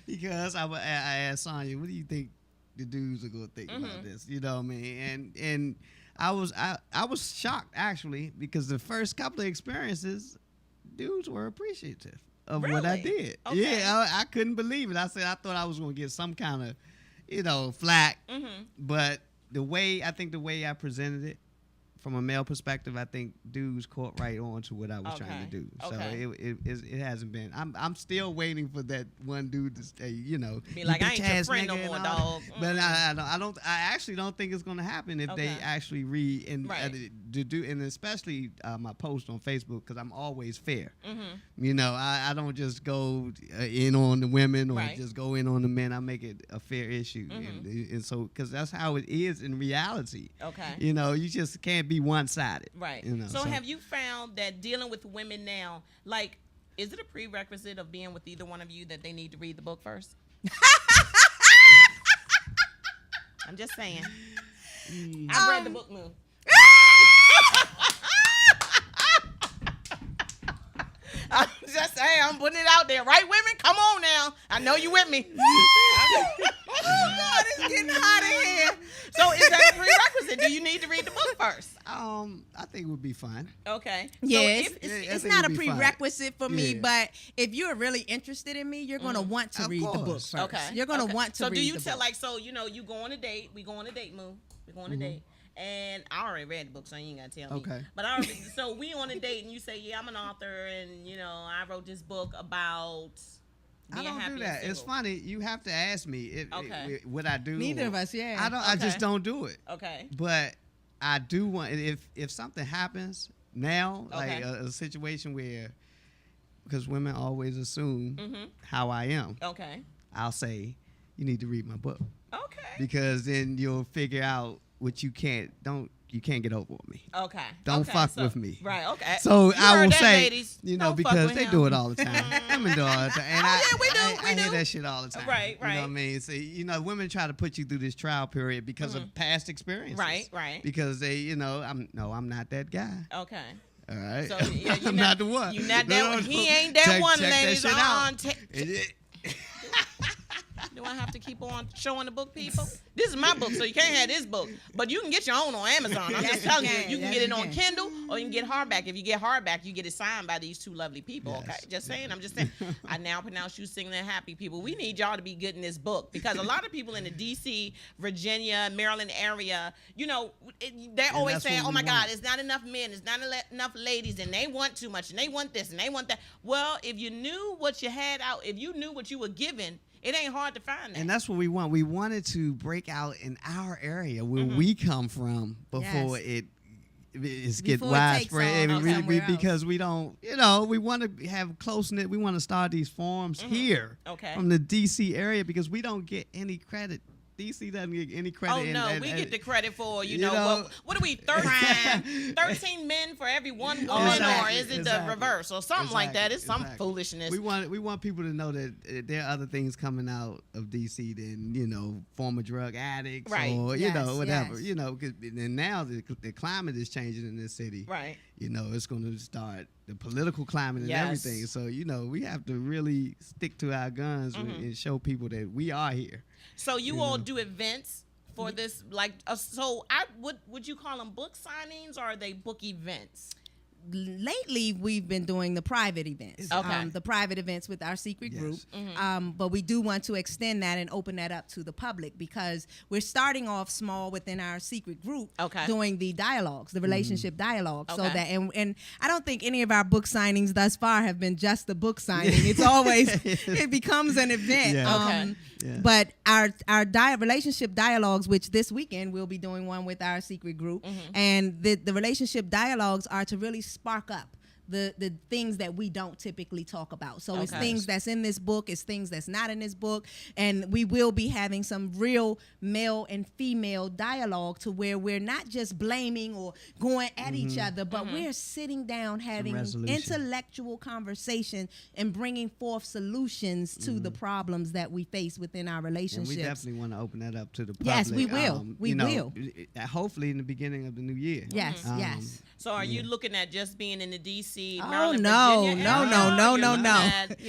Because I asked Sonya, what do you think the dudes are gonna think about this? You know what I mean? And I was shocked, actually, because the first couple of experiences, dudes were appreciative of what I did.
Okay.
Yeah, I couldn't believe it. I thought I was gonna get some kind of flack, but the way I presented it from a male perspective, I think dudes caught right on to what I was trying to do. So it hasn't been. I'm still waiting for that one dude to say,
be like, I ain't your friend no more, dog.
But I actually don't think it's going to happen if they actually read and and especially my post on Facebook, because I'm always fair. I don't just go in on the women or just go in on the men. I make it a fair issue, and so because that's how it is in reality.
Okay.
You just can't be one-sided.
Right. So have you found that dealing with women now, like, is it a prerequisite of being with either one of you that they need to read the book first? I'm just saying. I've read the book, Moo. I'm just saying, I'm putting it out there. Right, women? Come on now. I know you with me.
Oh, God, it's getting hot in here.
So is that a prerequisite? Do you need to read the book first?
I think it would be fun.
Okay.
Yes,
So
it's not a prerequisite for me, but if you're really interested in me, you're going to want to read the book first.
Okay.
You're going to want to read the book. So do you
tell, like, so, you go on a date. We go on a date, Moo. We go on a date. And I already read the book, so you ain't got to tell me.
Okay.
But so we on a date, and you say, yeah, I'm an author, and, I wrote this book about being
I don't
happy
do that.
and
It's
single.
funny. You have to ask me what I do.
Neither of us, yeah.
I just don't do it.
Okay.
But I do want, if something happens now, like a situation where, because women always assume how I am.
Okay.
I'll say, you need to read my book.
Okay.
Because then you'll figure out what you can't get over with me.
Okay.
Don't fuck with me.
Right. Okay.
So I will
that,
say,
ladies. Don't fuck
because
with
they
him.
do it all the time. Women do it all the time. And
we do.
I hear that shit all the time.
Right.
You know what I mean? So, women try to put you through this trial period because of past experiences.
Right.
Because they, I'm not that guy.
Okay.
All right.
So yeah,
I'm not the one.
You not that one. He ain't that
check,
one,
check
ladies.
That shit out.
Do I have to keep on showing the book, people? This is my book, so you can't have this book. But you can get your own on Amazon. I'm just telling you. You can get it on Kindle, or you can get hardback. If you get hardback, you get it signed by these two lovely people, okay? Just saying. I'm just saying. I now pronounce you single and happy, people. We need y'all to be good in this book, because a lot of people in the D.C., Virginia, Maryland area, they're always saying, oh, my God, it's not enough men. It's not enough ladies, and they want too much, and they want this, and they want that. Well, if you knew what you had out, if you knew what you were given, It ain't hard to find that.
And that's what we want. We wanted to break out in our area where we come from before it's get
Before it takes
widespread.
off somewhere else.
Because we don't, we want to have close knit. We want to start these forums here from the DC area because we don't get any credit. DC doesn't get any credit.
Oh, no, we get the credit for, you know what are we, 13 men for every one woman, or is it the reverse, or something like that? It's some foolishness.
We want people to know that there are other things coming out of DC than, former drug addicts or, whatever. And now the climate is changing in this city.
Right.
It's going to start the political climate and everything. So, we have to really stick to our guns and show people that we are here.
So you all do events for this, would you call them book signings, or are they book events?
Lately, we've been doing the private events, the private events with our secret group. But we do want to extend that and open that up to the public because we're starting off small within our secret group, doing the dialogues, the relationship dialogue. So that, and I don't think any of our book signings thus far have been just the book signing. It's always, it becomes an event. But our relationship dialogues, which this weekend we'll be doing one with our secret group, and the relationship dialogues are to really spark up the things that we don't typically talk about. So it's things that's in this book, it's things that's not in this book, and we will be having some real male and female dialogue to where we're not just blaming or going at each other, but we're sitting down having intellectual conversation and bringing forth solutions to the problems that we face within our relationships.
And we definitely want to open that up to the public.
Yes, we will. We will.
Hopefully in the beginning of the new year.
Yes, yes.
So are you looking at just being in the D.C.,
Oh,
Maryland,
no,
Virginia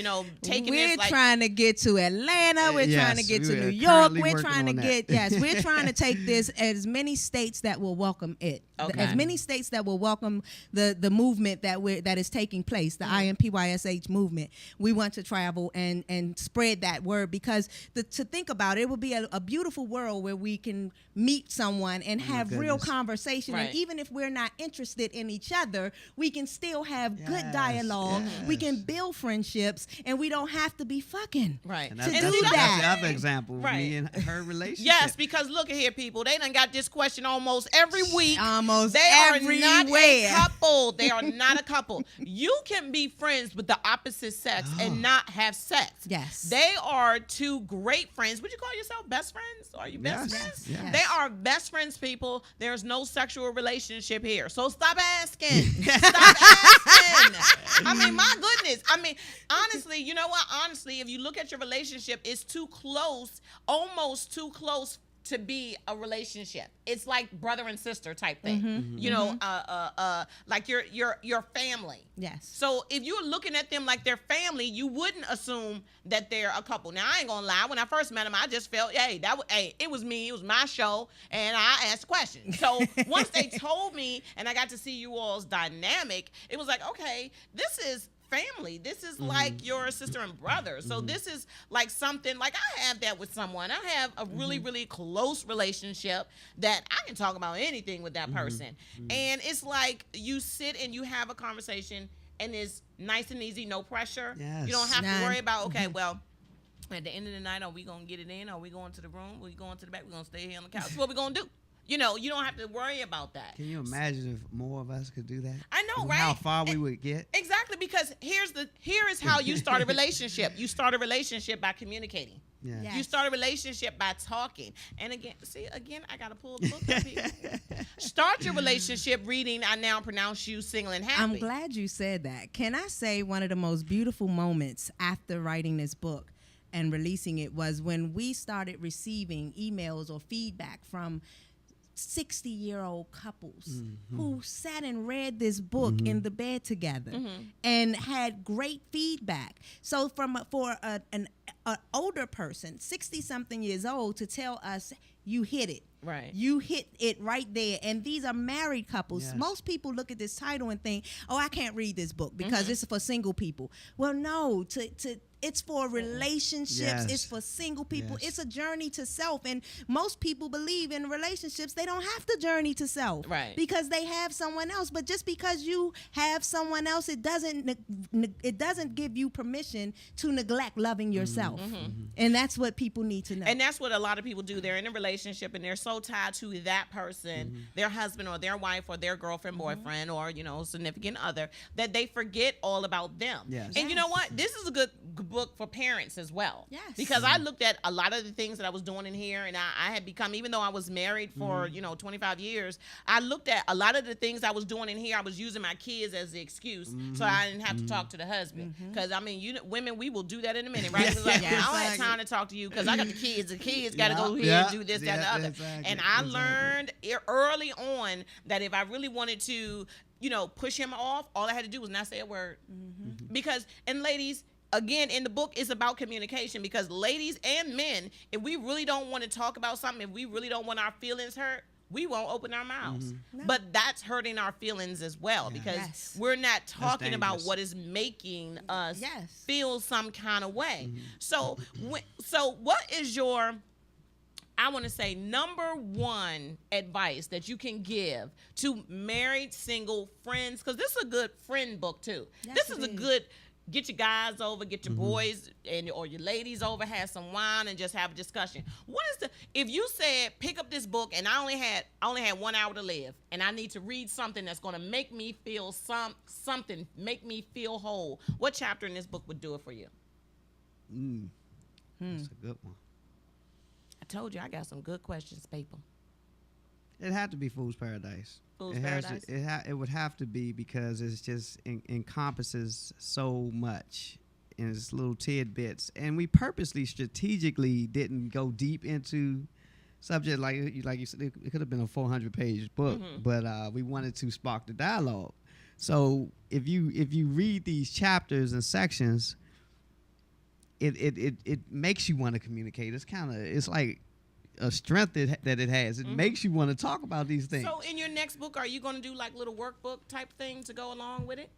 no.
taking
we're
this
trying to get to Atlanta. We're trying to get to New York. We're trying to get, we're trying to take this as many states that will welcome it. As many states that will welcome the movement that is taking place, the INPYSH movement. We want to travel and spread that word because to think about it, it will be a beautiful world where we can meet someone and have real conversation. And even if we're not interested in each other, we can still have good dialogue. We can build friendships, and we don't have to be fucking.
Right.
And
that's
the other example of me and her relationship.
Yes, because look at here, people. They done got this question almost every week.
They
everywhere. Are not a couple. They are not a couple. You can be friends with the opposite sex and not have sex.
Yes.
They are two great friends. Would you call yourself best friends? Are you best friends?
Yes.
They are best friends, people. There's no sexual relationship here. So stop asking. Stop asking. I mean, my goodness. I mean, honestly, you know what? Honestly, if you look at your relationship, it's too close, almost too close to be a relationship. It's like brother and sister type thing. You know, like your family.
Yes.
So if you're looking at them like their family, you wouldn't assume that they're a couple. Now I ain't gonna lie. When I first met them, I just felt, it was me. It was my show, and I asked questions. So once they told me, and I got to see you all's dynamic, it was like, okay, this is family. This is like your sister and brother. So this is like something, like I have that with someone. I have a really, really close relationship that I can talk about anything with that person. And it's like you sit and you have a conversation and it's nice and easy, no pressure.
Yes.
You don't have to worry about, okay, well, at the end of the night, are we going to get it in? Are we going to the room? Are we going to the back? We're going to stay here on the couch. What we going to do? You know, you don't have to worry about that.
Can you imagine if more of us could do that?
I know, right?
How far we would get?
Exactly, because here is how you start a relationship. You start a relationship by communicating.
Yeah.
Yes.
You start a relationship by talking. And again, I got to pull the book up here. Start your relationship reading I Now Pronounce You Single and Happy.
I'm glad you said that. Can I say one of the most beautiful moments after writing this book and releasing it was when we started receiving emails or feedback from 60-year-old couples who sat and read this book in the bed together and had great feedback. So for an older person, 60-something years old, to tell us you hit it.
Right.
You hit it right there. And these are married couples.
Yes.
Most people look at this title and think, oh, I can't read this book because it's for single people. Well, no, It's for relationships.
Yes.
It's for single people.
Yes.
It's a journey to self. And most people believe in relationships, they don't have to journey to self.
Right.
Because they have someone else. But just because you have someone else, it doesn't give you permission to neglect loving yourself. And that's what people need to know.
And that's what a lot of people do. They're in a relationship and they're so tied to that person, their husband or their wife or their girlfriend, boyfriend, or, you know, significant other, that they forget all about them.
Yes.
And you know what? This is a good book for parents as well.
Yes.
Because I looked at a lot of the things that I was doing in here, and I had become, even though I was married for, 25 years, I looked at a lot of the things I was doing in here. I was using my kids as the excuse so I didn't have to talk to the husband. Because, I mean, women, we will do that in a minute, right? It's like, I don't have time to talk to you because I got the kids. The kids got to go here and do this, that, and the other.
Exactly,
and I learned early on that if I really wanted to, push him off, all I had to do was not say a word. Because, and ladies, again, in the book, it's about communication, because ladies and men, if we really don't want to talk about something, if we really don't want our feelings hurt, we won't open our mouths.
No.
But that's hurting our feelings as well, because
Yes.
we're not talking about
dangerous.
what is making us
Yes.
feel some kind of way. So what is your, I want to say, number one advice that you can give to married single friends? Because this is a good friend book too.
Yes,
This is
it
a
is.
good, get your guys over, get your boys or your ladies over, have some wine and just have a discussion. What is if you said pick up this book and I only had 1 hour to live and I need to read something that's going to make me feel something, make me feel whole, what chapter in this book would do it for you?
That's a good one.
I told you I got some good questions, people.
It had to be Fool's Paradise.
Fool's
it
Paradise?
It would have to be, because it's just encompasses so much in its little tidbits, and we purposely, strategically didn't go deep into subject like you said. It could have been a 400-page book, but we wanted to spark the dialogue. So if you read these chapters and sections, it makes you want to communicate. It's like a strength that it has. It makes you want to talk about these things.
So in your next book, are you going to do like little workbook type things to go along with it?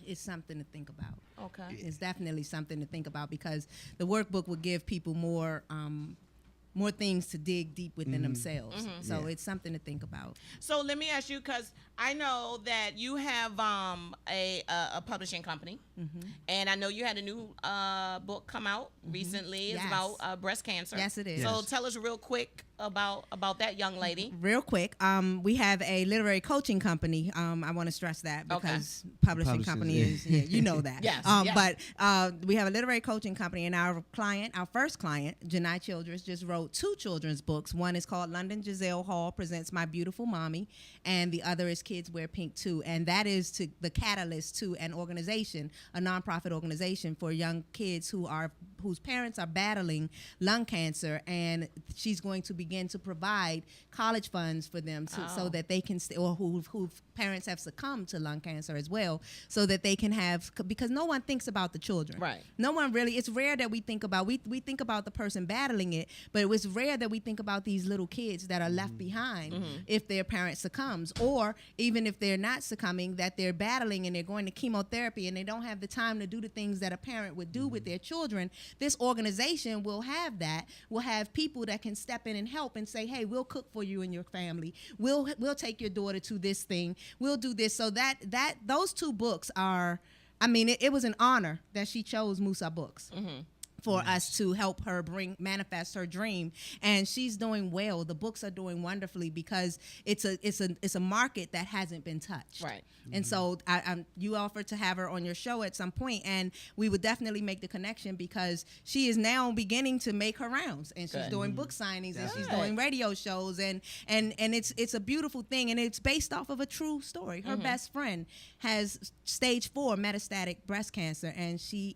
It's something to think about.
Okay.
It's definitely something to think about, because the workbook will give people more things to dig deep within themselves. So it's something to think about.
So let me ask you, because I know that you have a publishing company, and I know you had a new book come out recently. It's
Yes.
about breast cancer.
Yes, it is.
So
Yes.
tell us real quick about that young lady.
Real quick, we have a literary coaching company. I want to stress that, because publishing
Publishers,
company
yeah.
is, you know that.
Yes, yes.
But we have a literary coaching company, and our first client, Janai Childress, just wrote 2 children's books. One is called London Giselle Hall Presents My Beautiful Mommy, and the other is Kids Wear Pink Too. And that is the catalyst to an organization, a nonprofit organization for young kids whose parents are battling lung cancer, and she's going to begin to provide college funds for them so that they can or who parents have succumbed to lung cancer as well, so that they can have, because no one thinks about the children.
Right.
No one really, it's rare that we think about, we think about the person battling it, but it was rare that we think about these little kids that are left behind if their parent succumbs, or even if they're not succumbing, that they're battling and they're going to chemotherapy and they don't have the time to do the things that a parent would do with their children. This organization will have that. We'll have people that can step in and help and say, hey, we'll cook for you and your family. We'll take your daughter to this thing. We'll do this. So that those 2 books are, I mean, it was an honor that she chose Musa Books. For us to help her manifest her dream, and she's doing well. The books are doing wonderfully, because it's a market that hasn't been touched.
Right.
And so you offered to have her on your show at some point, and we would definitely make the connection, because she is now beginning to make her rounds, and she's doing book signings, and she's doing radio shows, and it's a beautiful thing, and it's based off of a true story. Her best friend has stage 4 metastatic breast cancer, and she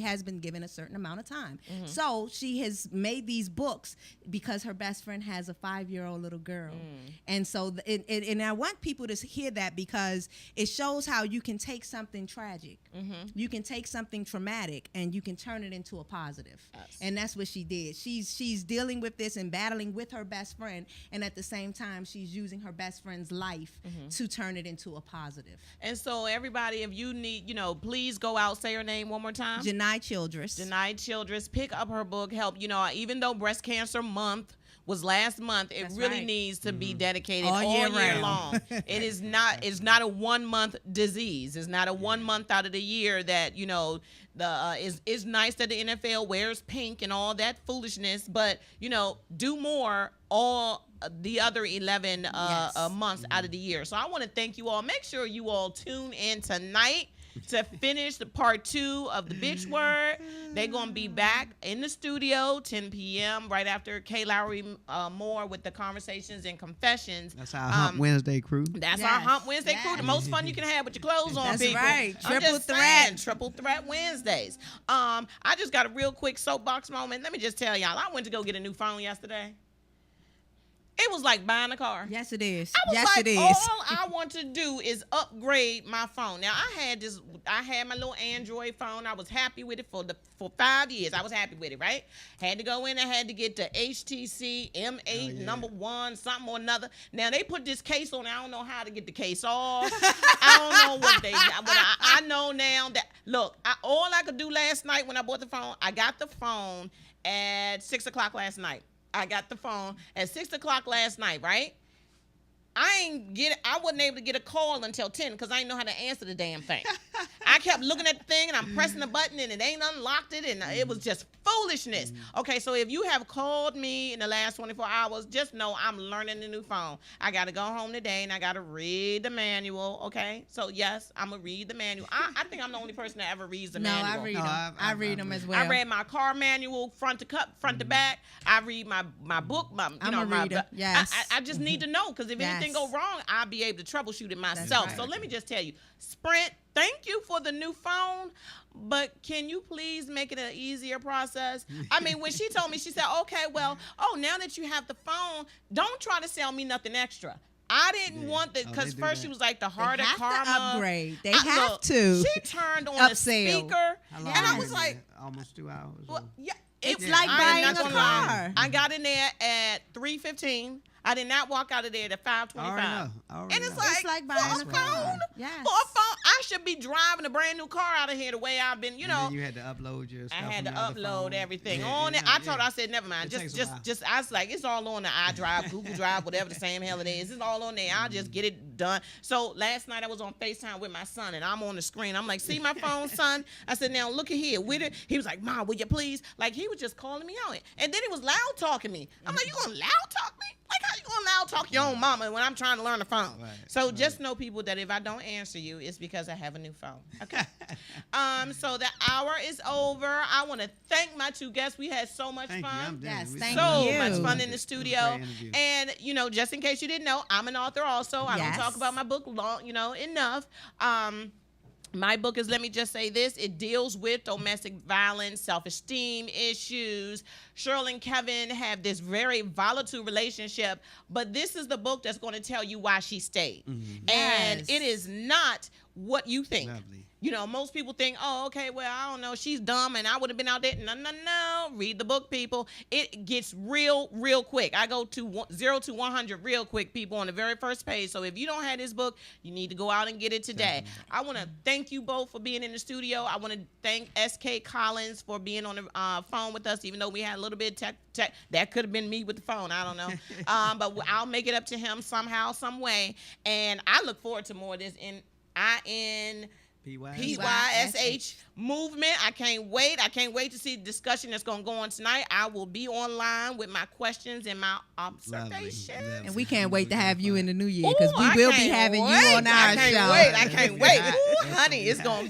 has been given a certain amount of of time. So she has made these books because her best friend has a 5-year-old little girl. And so, and I want people to hear that because it shows how you can take something tragic, you can take something traumatic, and you can turn it into a positive. Yes. And that's what she did. She's dealing with this and battling with her best friend, and at the same time, she's using her best friend's life to turn it into a positive.
And so, everybody, if you need, please go out. Say her name one more time.
Janai Childress.
Janai Childress. Pick up her book. Help. Even though Breast Cancer Month was last month, it really needs to be dedicated all year long. It's not a 1 month disease. It's not a 1 month out of the year that it's nice that the NFL wears pink and all that foolishness, but do more all the other 11 months out of the year. So I want to thank you all. Make sure you all tune in tonight to finish the part 2 of the bitch word. They're going to be back in the studio 10 p.m. right after Kay Lowry Moore with the conversations and confessions.
That's our Hump Wednesday crew.
That's our Hump Wednesday crew. The most fun you can have with your clothes on,
That's
people.
Right.
Triple threat Wednesdays. I just got a real quick soapbox moment. Let me just tell y'all, I went to go get a new phone yesterday. It was like buying a car.
Yes, it is.
It is. All I want to do is upgrade my phone. Now, I had my little Android phone. I was happy with it for 5 years. I was happy with it, right? Had to go in. I had to get the HTC M8 number 1, something or another. Now, they put this case on. I don't know how to get the case off. I don't know what they got. But I know now that, look, all I could do last night when I bought the phone, I got the phone at 6 o'clock last night. I got the phone at 6 o'clock last night, right? I wasn't able to get a call until 10 because I didn't know how to answer the damn thing. I kept looking at the thing and I'm pressing the button and it ain't unlocked it and it was just foolishness. Okay, so if you have called me in the last 24 hours, just know I'm learning the new phone. I got to go home today and I got to read the manual, okay? So, yes, I'm going to read the manual. I think I'm the only person that ever reads the manual.
No, I read them. I read them as well.
I read my car manual front to back. I read my book.
I'm a reader, yes.
I just need to know because if anything go wrong, I'll be able to troubleshoot it myself. Right. So let me just tell you, Sprint, thank you for the new phone, but can you please make it an easier process? I mean, when she told me, she said, okay, well, now that you have the phone, don't try to sell me nothing extra. I didn't want that because first she was like the heart of karma.
To upgrade. They have to.
She turned on the speaker, and I was like,
almost 2 hours.
Well, yeah,
it's like buying a car.
I got in there at 3:15. I did not walk out of there at 5:25. And it's like buying a phone.
Yes.
For a phone, I should be driving a brand new car out of here the way I've been,
And then you had to upload your stuff.
I had to upload
phone.
everything on it. I said, never mind. Just I was like, it's all on the iDrive, Google Drive, whatever the same hell it is. It's all on there. I'll just get it done. So last night I was on FaceTime with my son and I'm on the screen. I'm like, see my phone, son? I said, now look at here. With it. He was like, Mom, will you please? Like he was just calling me out. And then he was loud talking me. I'm like, you gonna loud talk me? Like how you gonna loud talk your own mama when I'm trying to learn the phone? Right, so just know, people, that if I don't answer you, it's because I have a new phone. Okay. So the hour is over. I want to thank my two guests. We had so much fun.
Yes, thank
you.
So
much fun in the studio. And just in case you didn't know, I'm an author also. I don't talk about my book long, enough. My book is, let me just say this, it deals with domestic violence, self-esteem issues. Cheryl and Kevin have this very volatile relationship, but this is the book that's going to tell you why she stayed. Mm-hmm. And it is not what you think.
Lovely.
Most people think, oh, okay, well, I don't know, she's dumb and I would have been out there. No. Read the book, people. It gets real quick. I go to 0 to 100 real quick, people, on the very first page. So if you don't have this book, you need to go out and get it today. I want to thank you both for being in the studio. I want to thank SK Collins for being on the phone with us, even though we had a little bit of tech. That could have been me with the phone. I don't know. But I'll make it up to him somehow, some way. And I look forward to more of this INPYSH movement. I can't wait. I can't wait to see the discussion that's going to go on tonight. I will be online with my questions and my observations.
Lovely.
And we can't wait to have you in the new year because we will be having you on our show.
I can't wait. Ooh, honey, it's gonna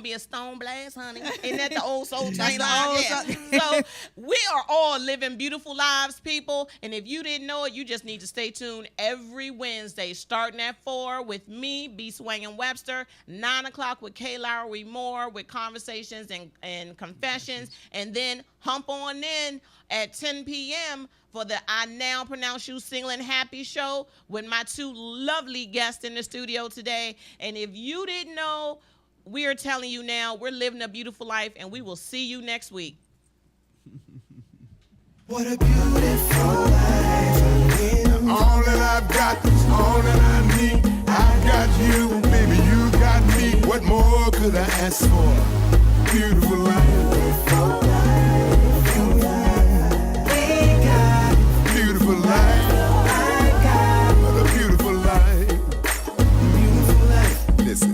be a stone blast, honey. Ain't that the old soul train line? So we are all living beautiful lives, people. And if you didn't know it, you just need to stay tuned every Wednesday, starting at 4 with me, B. Swangin Webster, 9 o'clock with Kay Lowry Moore with conversations and confessions, and then hump on in at 10 p.m. for the I Now Pronounce You Single and Happy show with my two lovely guests in the studio today. And if you didn't know, we are telling you now, we're living a beautiful life, and we will see you next week.
What a beautiful life. All that I've got is all that I need. I got you, baby, you got me. What more could I ask for? Beautiful life. Beautiful life. I got what a beautiful life. Beautiful life. Listen,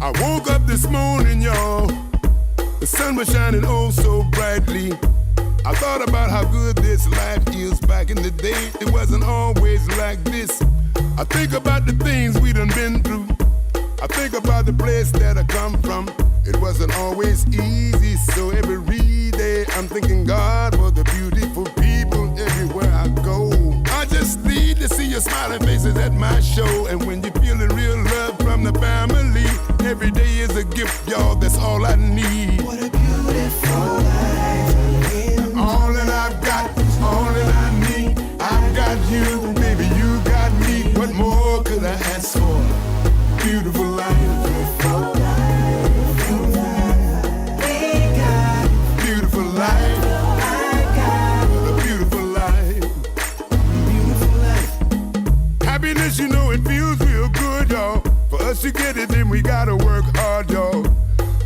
I woke up this morning, y'all. The sun was shining oh so brightly. I thought about how good this life is. Back in the day, it wasn't always like this. I think about the things we done been through. I think about the place that I come from. It wasn't always easy, so every day I'm thanking God for the beautiful people everywhere I go. I just need to see your smiling faces at my show. And when you're feeling real love from the family, every day is a gift, y'all, that's all I need. What a beautiful life. All that I've got is all that I need. I've got you, baby, you got me. What more could I ask for? Beautiful life. Beautiful life. I got a beautiful life. Beautiful life. Happiness, you know, it feels real good, y'all. For us to get it, then we gotta work hard, y'all.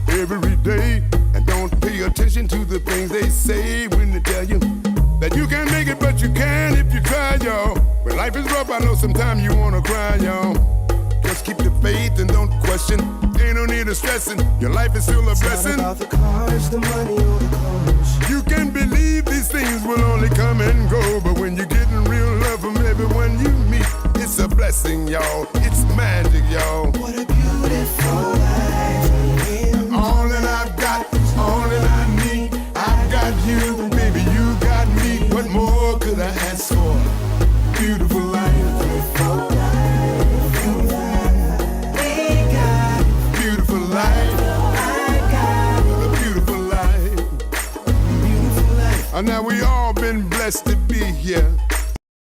Every day. And don't pay attention to the things they say when they tell you that you can't make it, but you can if you try, y'all. When life is rough, I know sometimes you wanna cry, y'all. Just keep the faith and don't question. Ain't no need of stressing. Your life is still a blessing.
It's not about the cars, the money, or the clothes.
You can believe these things will only come and go, but when you're getting real love from everyone you meet, it's a blessing, y'all. It's magic, y'all.
What a beautiful